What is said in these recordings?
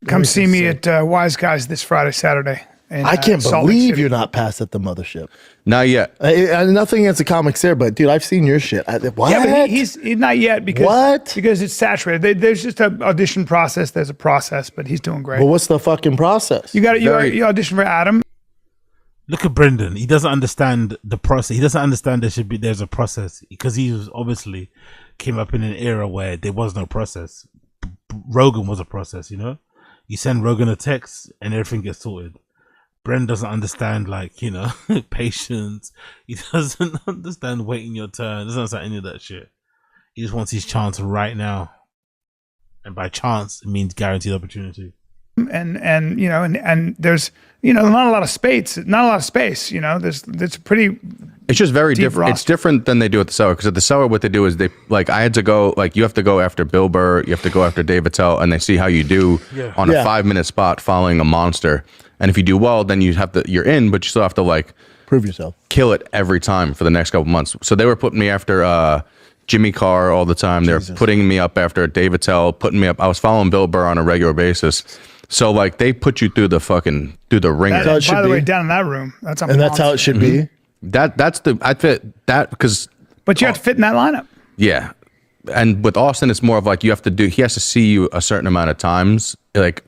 Come see me at Wise Guys this Friday, Saturday. I can't believe you're not passed at the Mothership. Not yet. Nothing against the comics there, but dude, I've seen your shit. What? Yeah, but he's not yet because it's saturated. There's just an audition process. There's a process, but he's doing great. Well, what's the fucking process? You audition for Adam. Look at Brendan. He doesn't understand the process. He doesn't understand there's a process because he was obviously came up in an era where there was no process. Rogan was a process, you know. You send Rogan a text and everything gets sorted. Bren doesn't understand, like, you know, patience. He doesn't understand waiting your turn. Doesn't understand any of that shit. He just wants his chance right now, and by chance it means guaranteed opportunity. And you know, and there's, you know, not a lot of space. You know, there's a pretty. It's just very different. It's different than they do at the Cellar, because at the Cellar, what they do is I had to go, like, you have to go after Bill Burr, you have to go after Dave Attell, and they see how you do on a 5-minute spot following a monster. And if you do well, then you're in, but you still have to, like, prove yourself, kill it every time for the next couple months. So they were putting me after Jimmy Carr all the time. They're putting me up after Dave Attell, putting me up. I was following Bill Burr on a regular basis. So, like, they put you through the ringer. By the way, down in that room, that's how it should be. I fit that because. But you have to fit in that lineup. Yeah, and with Austin, it's more of like he has to see you a certain amount of times, like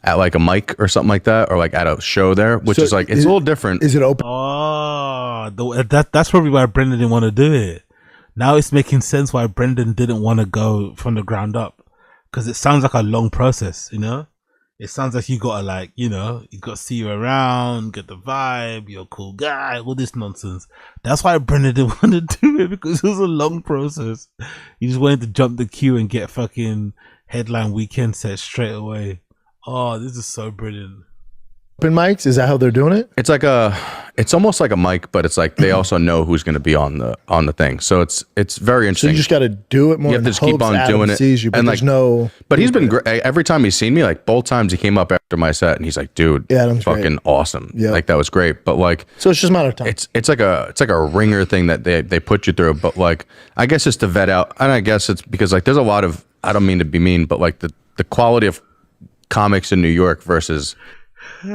at like a mic or something like that, or like at a show there, which is like it's a little different. Is it open? Oh, that's probably why Brendan didn't want to do it. Now it's making sense why Brendan didn't want to go from the ground up, because it sounds like a long process, you know. It sounds like you gotta, like, you know, you gotta see you around, get the vibe, you're a cool guy, all this nonsense. That's why Brendan didn't want to do it, because it was a long process. He just wanted to jump the queue and get fucking headline weekend set straight away. Oh, this is so brilliant. Open mics, is that how they're doing it? It's like it's almost like a mic, but it's like they also know who's going to be on the thing. So it's very interesting. So you just got to do it more. You have to just keep on doing it. Sees you, but and there's like, but he's been great. Every time he's seen me, like both times he came up after my set and he's like, "Dude, Adam's fucking awesome. Yeah, like that was great." But like, so it's just a matter of time. It's like a ringer thing that they put you through. But like, I guess it's to vet out, and I guess it's because like there's a lot of, I don't mean to be mean, but like the quality of comics in New York versus. You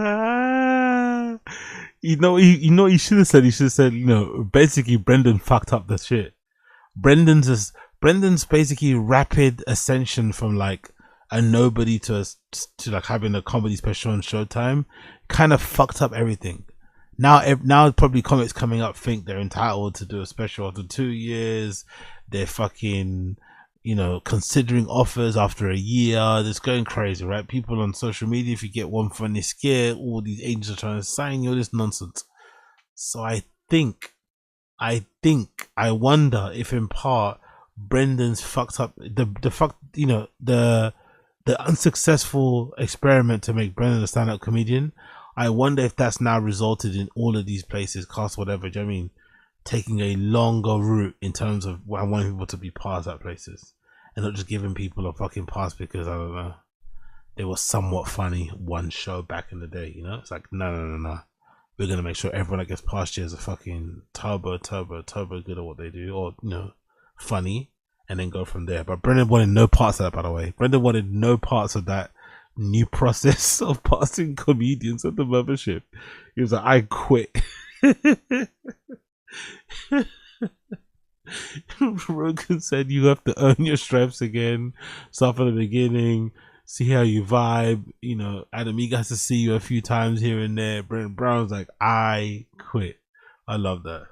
know what he should have said? He should have said, you know, basically Brendan fucked up the shit. Brendan's basically rapid ascension from like a nobody to like having a comedy special on Showtime kind of fucked up everything. Now probably comics coming up think they're entitled to do a special after 2 years. They're fucking, you know, considering offers after a year. It's going crazy, right? People on social media, if you get one funny scare, all these agents are trying to sign you, all this nonsense. So I wonder if in part Brendan's fucked up the unsuccessful experiment to make Brendan a stand-up comedian. I wonder if that's now resulted in all of these places, cast whatever, do you know what I mean? Taking a longer route in terms of I want people to be passed at places and not just giving people a fucking pass because, I don't know, they were somewhat funny one show back in the day, you know? It's like, no. We're going to make sure everyone that gets past you is a fucking turbo good at what they do, or, you know, funny, and then go from there. But Brendan wanted no parts of that, by the way. Brendan wanted no parts of that new process of passing comedians at the Mothership. He was like, I quit. Rogan said you have to earn your stripes again, start from the beginning, see how you vibe. You know, Adam Eagle has to see you a few times here and there. Brendan Brown's like, I quit. I love that.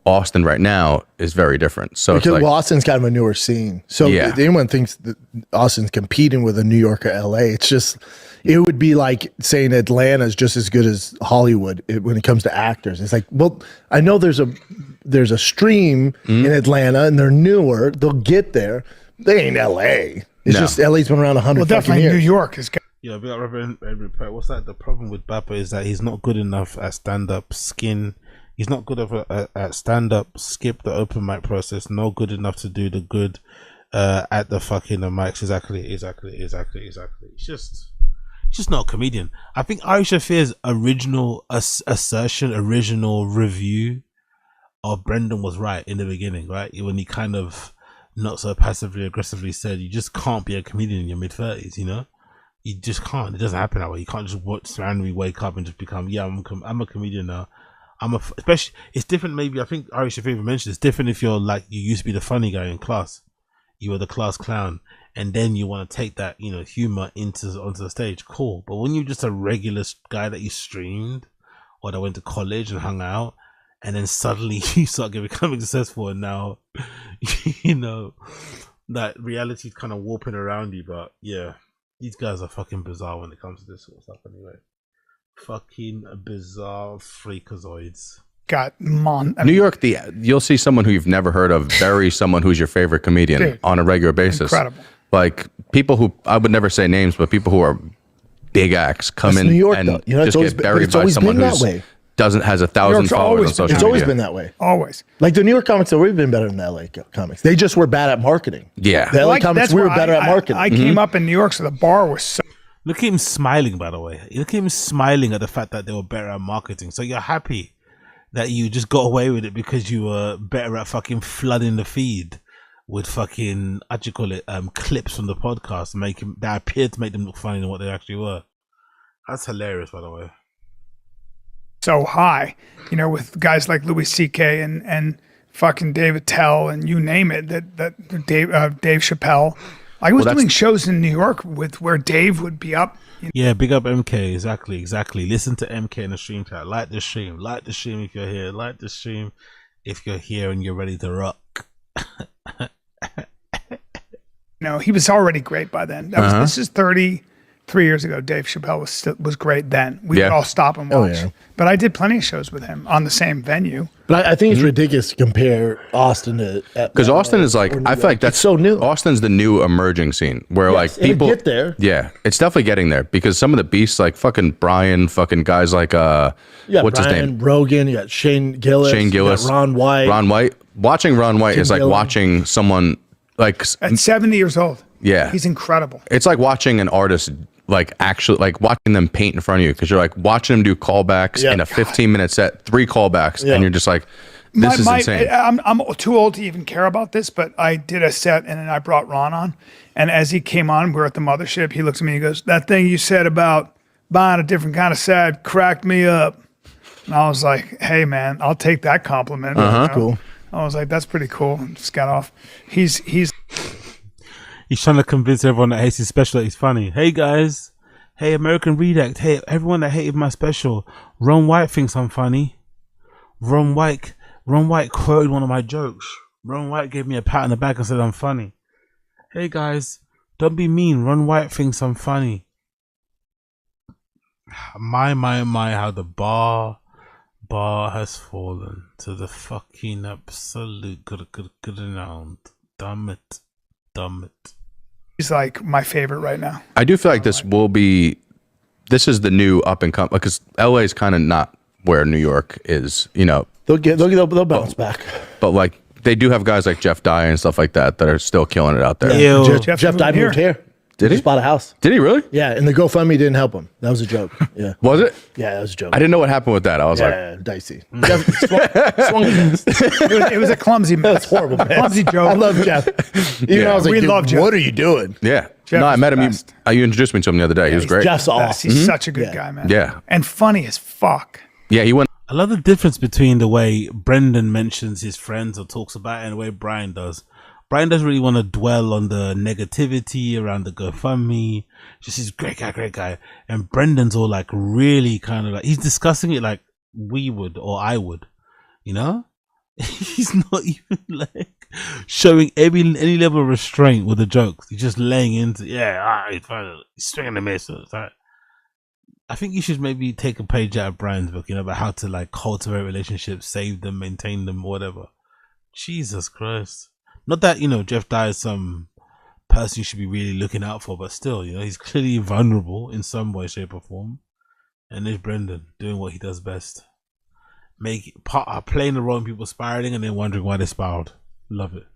Austin right now is very different. So because it's like, Austin's kind of a newer scene. So if anyone thinks that Austin's competing with a New York or LA, it's just, it would be like saying Atlanta is just as good as Hollywood when it comes to actors. It's like, well, I know there's a stream in Atlanta and they're newer. They'll get there. They ain't LA. It's just LA's been around 100 well, definitely years. New York is. Yeah, but what's that? The problem with Bappa is that he's not good enough at stand-up skin. He's not good enough at stand-up, skip the open mic process, not good enough to do the good at the fucking mics. Exactly. He's just not a comedian. I think Ari Shafir's original assertion, original review of Brendan was right in the beginning, right? When he kind of not so passively aggressively said, you just can't be a comedian in your mid-30s, you know? You just can't. It doesn't happen that way. You can't just randomly wake up and just become, I'm a comedian now. Especially, it's different. Maybe I think Ari Shafi even mentioned it's different if you're like, you used to be the funny guy in class. You were the class clown. And then you want to take that, humor onto the stage. Cool. But when you're just a regular guy that you streamed or that went to college and hung out, and then suddenly you start becoming successful, and now, that reality is kind of warping around you. But yeah, these guys are fucking bizarre when it comes to this sort of stuff anyway. Fucking bizarre freakazoids. New York, you'll see someone who you've never heard of bury someone who's your favorite comedian on a regular basis. Incredible. Like people who, I would never say names, but people who are big acts come in New York, and though. just get buried by someone who has 1,000 followers on social media. It's always been that way. Always. Like the New York comics have always been better than the LA comics. They just were bad at marketing. Yeah. The LA comics, we were better at marketing. I came up in New York, so the bar was so... Look at him smiling, by the way. Look at him smiling at the fact that they were better at marketing. So you're happy that you just got away with it because you were better at fucking flooding the feed with fucking, clips from the podcast that appeared to make them look funny than what they actually were. That's hilarious, by the way. So high, with guys like Louis C.K. and fucking David Tell and you name it, that Dave Chappelle. I was doing shows in New York where Dave would be up. Yeah, big up MK. Exactly. Listen to MK in the stream chat. Like the stream if you're here. Like the stream if you're here and you're ready to rock. He was already great by then. This is 33 years ago. Dave Chappelle was great then. We would all stop and watch. But I did plenty of shows with him on the same venue. But I think it's ridiculous to compare Austin to... Because Austin is like, I feel like that's so new. Austin's the new emerging scene where like people... get there. Yeah, it's definitely getting there because some of the beasts like fucking Brian, fucking guys like, what's his name? Rogan, you got Shane Gillis. You got Ron White. Watching Ron White is like watching someone like... At 70 years old. Yeah. He's incredible. It's like watching an artist like actually like watching them paint in front of you because you're like watching them do callbacks in a 15-minute set, 3 callbacks, and you're just like, this is insane. I'm too old to even care about this, but I did a set and then I brought Ron on, and as he came on, we're at the Mothership. He looks at me and he goes, "That thing you said about buying a different kind of set cracked me up." And I was like, "Hey man, I'll take that compliment." Cool. I was like, "That's pretty cool." And just got off. He's trying to convince everyone that hates his special that he's funny. Hey guys, hey American Redact, hey everyone that hated my special. Ron White thinks I'm funny. Ron White quoted one of my jokes. Ron White gave me a pat on the back and said I'm funny. Hey guys, don't be mean. Ron White thinks I'm funny. My, how the bar has fallen to the fucking absolute good ground. Damn it. He's like my favorite right now. I do feel like this is the new up and come because LA is kind of not where New York is, They'll bounce back. But like they do have guys like Jeff Dye and stuff like that are still killing it out there. Jeff Dye moved here. Did he? Just bought a house. Did he really? Yeah, and the GoFundMe didn't help him. That was a joke. Yeah. Was it? Yeah, that was a joke. I didn't know what happened with that. I was like, dicey. Jeff swung It was a clumsy mess. That's horrible, man. Clumsy joke. I love Jeff. I was like, we love Jeff. What are you doing? yeah. Jeff no, I is met the him. best. You introduced me to him the other day. He was great. Jeff's awesome. He's such a good guy, man. Yeah. And funny as fuck. Yeah, he went. I love the difference between the way Brendan mentions his friends or talks about it and the way Brian does. Brian doesn't really want to dwell on the negativity around the GoFundMe. Just he's great guy. And Brendan's all like really kind of like, he's discussing it like we would or I would, He's not even like showing any level of restraint with the jokes. He's just laying into, he's swinging the miss. I think you should maybe take a page out of Brian's book, about how to like cultivate relationships, save them, maintain them, whatever. Jesus Christ. Not that, Jeff Dye is some person you should be really looking out for, but still, he's clearly vulnerable in some way, shape, or form. And there's Brendan doing what he does best. Playing the role in people spiraling and then wondering why they spiraled. Love it.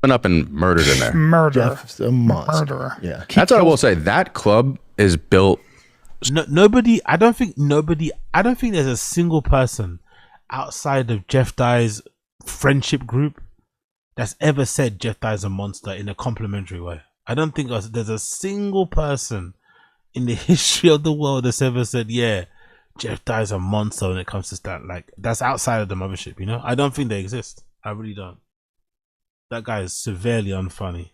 Went up and murdered in there. Jeff's a monster. Murderer. Yeah. That's what I will say. That club is built. I don't think there's a single person outside of Jeff Dye's friendship group that's ever said Jeff Dye's a monster in a complimentary way. I don't think there's a single person in the history of the world that's ever said, yeah, Jeff Dye's a monster when it comes to stand. Like, that's outside of the Mothership, you know? I don't think they exist. I really don't. That guy is severely unfunny.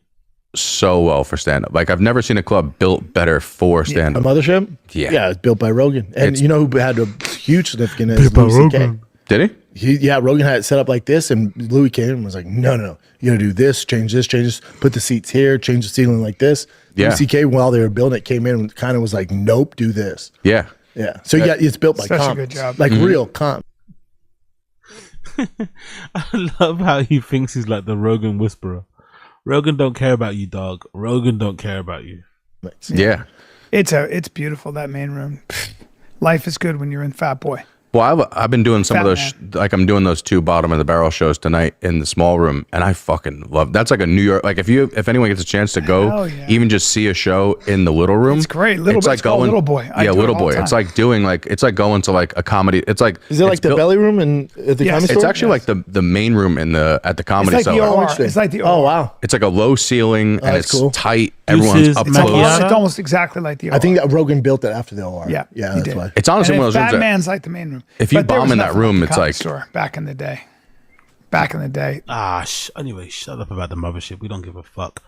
So well for stand-up. Like, I've never seen a club built better for stand-up. A Mothership? Yeah. Yeah, it's built by Rogan. And you know who had a huge significance is Louis C.K. Did he? Rogan had it set up like this, and Louis came and was like, no, you gotta do this, change this, put the seats here, change the ceiling like this. Yeah. Louis C.K., while they were building it, came in and kind of was like, nope, do this. Yeah. Yeah. So yeah, it's built by Such a comp. good job. Like real comp. I love how he thinks he's like the Rogan whisperer. Rogan don't care about you, dog. Rogan don't care about you. Yeah. It's beautiful, that main room. Life is good when you're in Fat Boy. Well, I've been doing some Fat of those, man. like I'm doing those 2 bottom of the barrel shows tonight in the small room, and I fucking love. That's like a New York. Like if anyone gets a chance to go, Hell yeah. even just see a show in the little room, It's great. It's called Little Boy. I Yeah, do it Little all the Boy. It's time. like it's like going to like a comedy. It's like Is it like the belly room at the Yes. comedy store? It's actually like the main room at the comedy It's like the cellar. OR. It's like the OR. Oh, wow. It's like a low ceiling and that's it's cool. tight. Juices, Everyone's up macchiato. close. It's almost exactly like the OR. I think that Rogan built it after the OR. Yeah, Yeah, he that's did. why. It's honestly and one of those rooms Fat that Man's like the main room. if you But there bomb was in that nothing room, like the it's Comedy like Store back in the day. Back in the day. Anyway, shut up about the Mothership. We don't give a fuck.